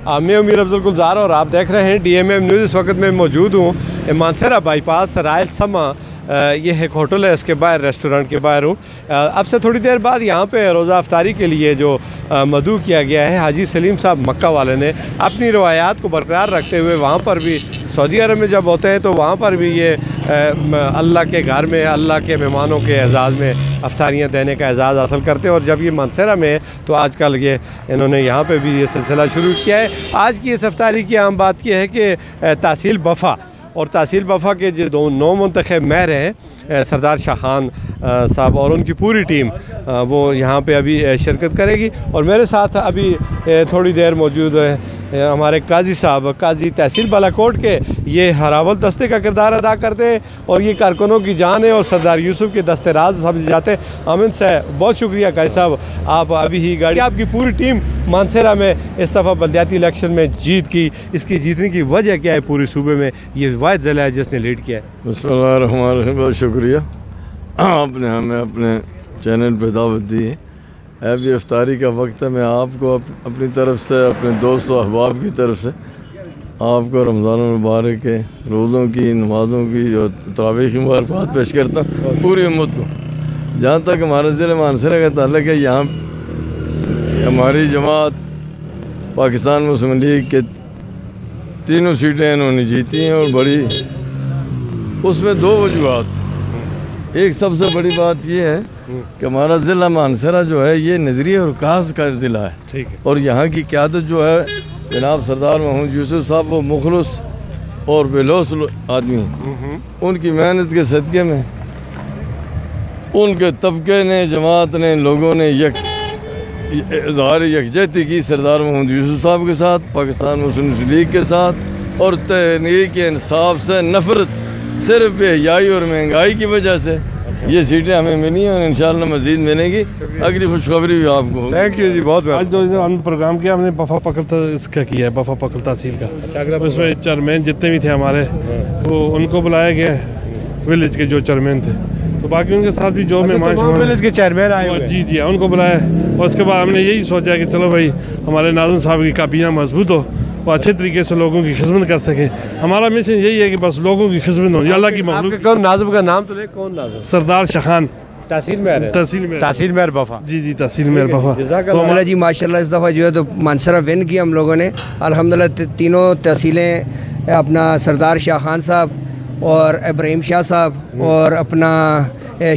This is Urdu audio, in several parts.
میں امیر افضل گلزار اور آپ دیکھ رہے ہیں DMM نیوز۔ اس وقت میں موجود ہوں مانسہرہ بائی پاس رائل سما، یہ ایک ہوٹل ہے، اس کے باہر ریسٹورنٹ کے باہر ہوں۔ اب سے تھوڑی دیر بعد یہاں پہ روزہ افطاری کے لیے جو مدعو کیا گیا ہے، حاجی سلیم صاحب مکہ والے نے اپنی روایات کو برقرار رکھتے ہوئے وہاں پر بھی سعودی عرب میں جب ہوتے ہیں تو وہاں پر بھی یہ اللہ کے گھر میں اللہ کے مہمانوں کے اعزاز میں افطاریاں دینے کا اعزاز حاصل کرتے ہیں، اور جب یہ مانسہرہ میں ہے تو آج کل یہ انہوں نے یہاں پہ بھی یہ سلسلہ شروع کیا ہے۔ آج کی اس افطاری کی عام بات یہ ہے کہ تحصیل بفا اور تحصیل بفا کے جو 9 منتخب مہر ہیں سردار شاہ خان صاحب اور ان کی پوری ٹیم، وہ یہاں پہ ابھی شرکت کرے گی، اور میرے ساتھ ابھی تھوڑی دیر موجود ہے ہمارے قاضی صاحب، قاضی تحصیل بالاکوٹ کے، یہ ہراول دستے کا کردار ادا کرتے ہیں اور یہ کارکنوں کی جان ہے اور سردار یوسف کے دستے راز سمجھے جاتے ہیں۔ آمن سے بہت شکریہ قاضی صاحب، آپ ابھی ہی گاڑی، آپ کی پوری ٹیم مانسہرہ میں اس دفعہ بلدیاتی الیکشن میں جیت کی، اس کی جیتنے کی وجہ کیا ہے؟ پورے صوبے میں یہ واحد ضلع ہے جس نے لیڈ کیا ہے۔ بسم اللہ الرحمن الرحیم، بہت شکریہ آپ نے ہمیں اپنے چینل پہ دعوت دی ہے۔ ابھی افطاری کا وقت ہے، میں آپ کو اپنی طرف سے، اپنے دوست و احباب کی طرف سے آپ کو رمضان المبارک کے روزوں کی، نمازوں کی اور تراویح کی مبارکباد پیش کرتا ہوں پوری امت کو۔ جہاں تک ہمارے ضلع مانسہرہ کا تعلق ہے، یہاں ہماری جماعت پاکستان مسلم لیگ کے 3 سیٹیں انہوں نے جیتی ہیں، اور بڑی اس میں 2 وجوہات۔ ایک سب سے بڑی بات یہ ہے کہ ہمارا ضلع مانسہرہ جو ہے یہ نظریہ اور کاز کا ضلع ہے، اور یہاں کی قیادت جو ہے جناب سردار محمد یوسف صاحب، وہ مخلص اور بے لوث آدمی ہیں۔ ان کی محنت کے صدقے میں ان کے طبقے نے، جماعت نے، لوگوں نے اظہار یکجہتی کی سردار محمد یوسف صاحب کے ساتھ، پاکستان مسلم لیگ کے ساتھ، اور تحریک انصاف سے نفرت صرف حیائی اور مہنگائی کی وجہ سے یہ سیٹیں ہمیں ملی ہیں، اور انشاءاللہ مزید ملیں گی۔ اگلی خوشخبری بھی آپ کو۔ تھینک یو جی، بہت بہت۔ آج جو ہم پروگرام کیا، ہم نے بفا پکل اس کا کیا ہے، بفا پکل تحصیل کا۔ اس میں چیئرمین جتنے بھی تھے ہمارے، وہ ان کو بلایا گیا، ولیج کے جو چیئرمین تھے، تو باقی ان کے ساتھ بھی جو مہمان ولیج کے چیئرمین آئے ہوئے، جی ان کو بلایا، اور اس کے بعد ہم نے یہی سوچا کہ چلو بھائی ہمارے ناظم صاحب کی کابینہ مضبوط ہو، وہ اچھے طریقے سے لوگوں کی خدمت کر سکیں۔ ہمارا مشن یہی ہے کہ بس لوگوں کی خدمت ہو، یا اللہ کی مخلوق۔ کون ناظم کا نام تو لے، کون ناظم؟ سردار شاہ خان، تحصیل مہر، تحصیل مہر بفا۔ جی تحصیل مہر بفا۔ الحمدللہ جی، ماشاءاللہ اس دفعہ جو ہے تو مانسہرہ ون کیا ہم لوگوں نے الحمدللہ۔ 3 تحصیلیں اپنا سردار شاہ خان صاحب اور ابراہیم شاہ صاحب اور اپنا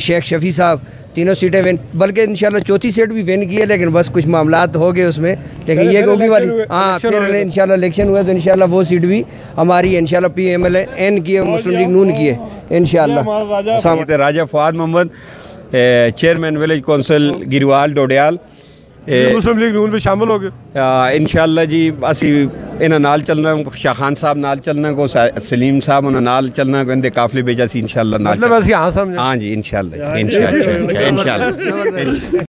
شیخ شفیع صاحب، 3 سیٹیں ون، بلکہ انشاءاللہ 4تھی سیٹ بھی ون کی ہے، لیکن بس کچھ معاملات ہو گئے اس میں، لیکن یہ ہوگی والی، ہاں پھر انشاءاللہ الیکشن ہوا تو انشاءاللہ وہ سیٹ بھی ہماری انشاءاللہ PMLN کی ہے، مسلم لیگ نون کی ہے انشاءاللہ۔ راجہ فؤاد محمد، چیئرمین ولیج کونسل گیروال ڈوڈیال، مسلم لیگ نون بھی شامل ہو گئے انشاءاللہ جی۔ اسی انہاں نال چلنا، شاہ خان صاحب نال چلنا کو، سلیم صاحب انہاں نال چلنا کو، اندے قافلے بیجا سی انشاءاللہ نال، مطلب بس یہاں سمجھیں۔ ہاں جی انشاءاللہ انشاءاللہ۔